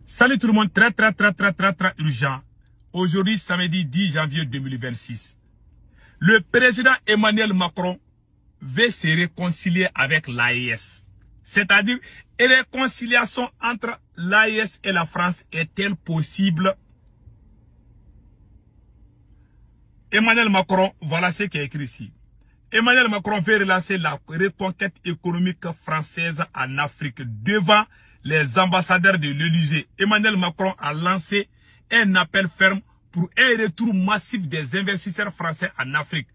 Salut tout le monde, très urgent. Aujourd'hui, samedi 10 janvier 2026. Le président Emmanuel Macron veut se réconcilier avec l'AES. C'est-à-dire, une réconciliation entre l'AES et la France est-elle possible? Emmanuel Macron, voilà ce qui est écrit ici. Emmanuel Macron veut relancer la reconquête économique française en Afrique devant les ambassadeurs de l'Élysée. Emmanuel Macron a lancé un appel ferme pour un retour massif des investisseurs français en Afrique,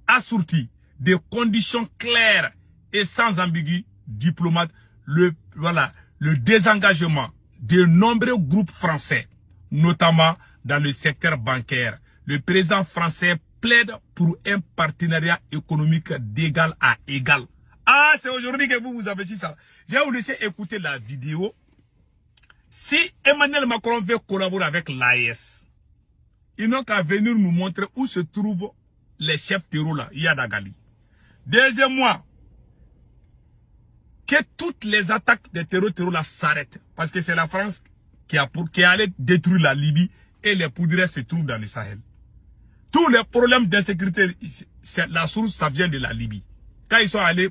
assorti de conditions claires et sans ambigu diplomate, le désengagement de nombreux groupes français, notamment dans le secteur bancaire. Le président français plaide pour un partenariat économique d'égal à égal. Ah, c'est aujourd'hui que vous avez dit ça. Je vais vous laisser écouter la vidéo. Si Emmanuel Macron veut collaborer avec l'AES, ils n'ont qu'à venir nous montrer où se trouvent les chefs terroristes là, Yadagali. Deuxièmement, que toutes les attaques des terroristes là s'arrêtent. Parce que c'est la France qui est allée détruire la Libye et les poudres se trouvent dans le Sahel. Tous les problèmes d'insécurité, la source, ça vient de la Libye. Quand ils sont allés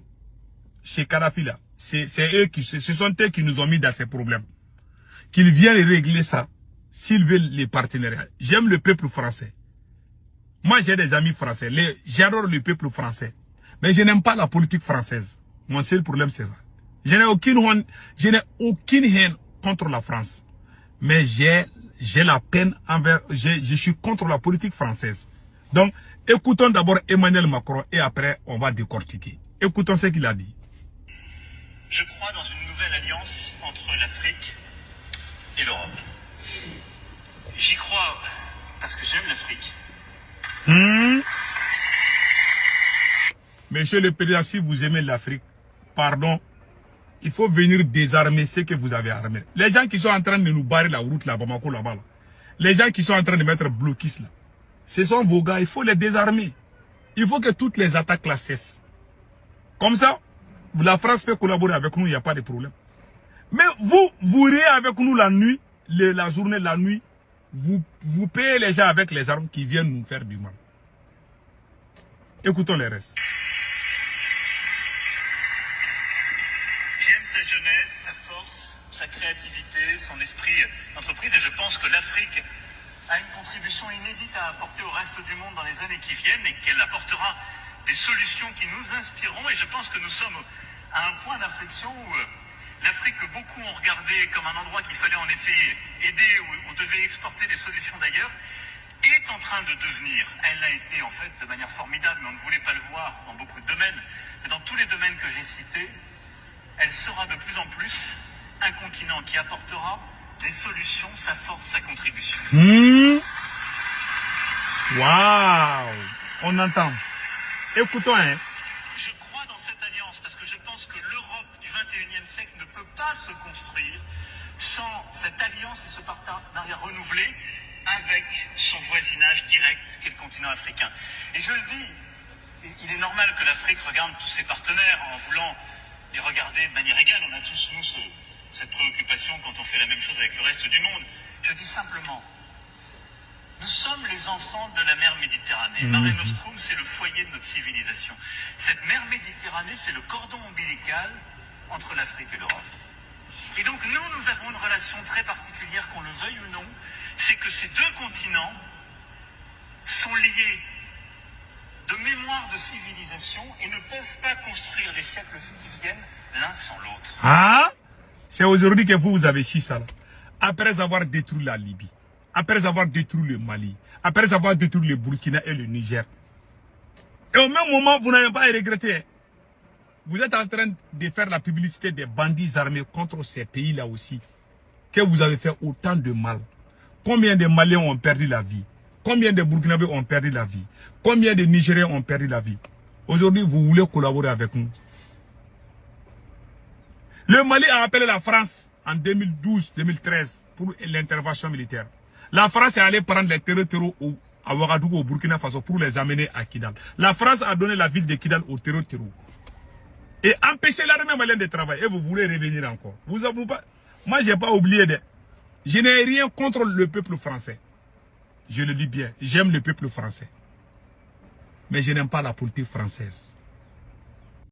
chez Kadhafi là, ce sont eux qui nous ont mis dans ces problèmes. Qu'ils viennent régler ça, s'ils veulent les partenariats. J'aime le peuple français. Moi, j'ai des amis français. J'adore le peuple français. Mais je n'aime pas la politique française. Mon seul problème, c'est ça. Je n'ai aucune haine contre la France. Mais j'ai la peine envers... Je suis contre la politique française. Donc, écoutons d'abord Emmanuel Macron et après, on va décortiquer. Écoutons ce qu'il a dit. Je crois dans une nouvelle alliance entre l'Afrique et l'Europe. J'y crois parce que j'aime l'Afrique. Monsieur le président, si vous aimez l'Afrique, pardon, il faut venir désarmer ce que vous avez armé. Les gens qui sont en train de nous barrer la route là, Bamako là-bas, là. Les gens qui sont en train de mettre blocus là, ce sont vos gars, il faut les désarmer. Il faut que toutes les attaques là cessent. Comme ça, la France peut collaborer avec nous, il n'y a pas de problème. Mais vous riez avec nous la nuit, la journée, la nuit, vous payez les gens avec les armes qui viennent nous faire du mal. Écoutons les restes. J'aime sa jeunesse, sa force, sa créativité, son esprit d'entreprise et je pense que l'Afrique a une contribution inédite à apporter au reste du monde dans les années qui viennent et qu'elle apportera des solutions qui nous inspireront et je pense que nous sommes à un point d'inflexion où l'Afrique que beaucoup ont regardé comme un endroit qu'il fallait en effet aider, où on devait exporter des solutions d'ailleurs, est en train de devenir, elle l'a été en fait de manière formidable, mais on ne voulait pas le voir dans beaucoup de domaines, mais dans tous les domaines que j'ai cités, elle sera de plus en plus un continent qui apportera des solutions, sa force, sa contribution. Waouh, on entend. Écoutons, hein. Je crois dans cette alliance parce que je pense que l'Europe du 21e siècle ne peut pas se construire sans cette alliance et ce partenariat renouvelé avec son voisinage direct qu'est le continent africain. Et je le dis, il est normal que l'Afrique regarde tous ses partenaires en voulant les regarder de manière égale. On a tous, nous, cette préoccupation quand on fait la même chose avec le reste du monde. Je dis simplement, nous sommes les enfants de la mer Méditerranée. Mare Nostrum, c'est le foyer de notre civilisation. Cette mer Méditerranée, c'est le cordon ombilical entre l'Afrique et l'Europe. Et donc nous avons une relation très particulière, qu'on le veuille ou non, c'est que ces deux continents sont liés de mémoire de civilisation et ne peuvent pas construire les siècles qui viennent l'un sans l'autre. Ah, c'est aujourd'hui que vous avez su ça. Après avoir détruit la Libye, après avoir détruit le Mali, après avoir détruit le Burkina et le Niger. Et au même moment, vous n'avez pas à regretter. Vous êtes en train de faire la publicité des bandits armés contre ces pays-là aussi. Que vous avez fait autant de mal. Combien de Maliens ont perdu la vie? Combien de Burkinabés ont perdu la vie? Combien de Nigériens ont perdu la vie? Aujourd'hui, vous voulez collaborer avec nous. Le Mali a appelé la France en 2012-2013 pour l'intervention militaire. La France est allée prendre les terreaux à Ouagadougou, au Burkina Faso, pour les amener à Kidal. La France a donné la ville de Kidal aux terreaux. Et empêcher l'armée malienne de travailler. Et vous voulez revenir encore. Vous avez pas... Moi, je n'ai pas oublié de... Je n'ai rien contre le peuple français. Je le dis bien, j'aime le peuple français. Mais je n'aime pas la politique française.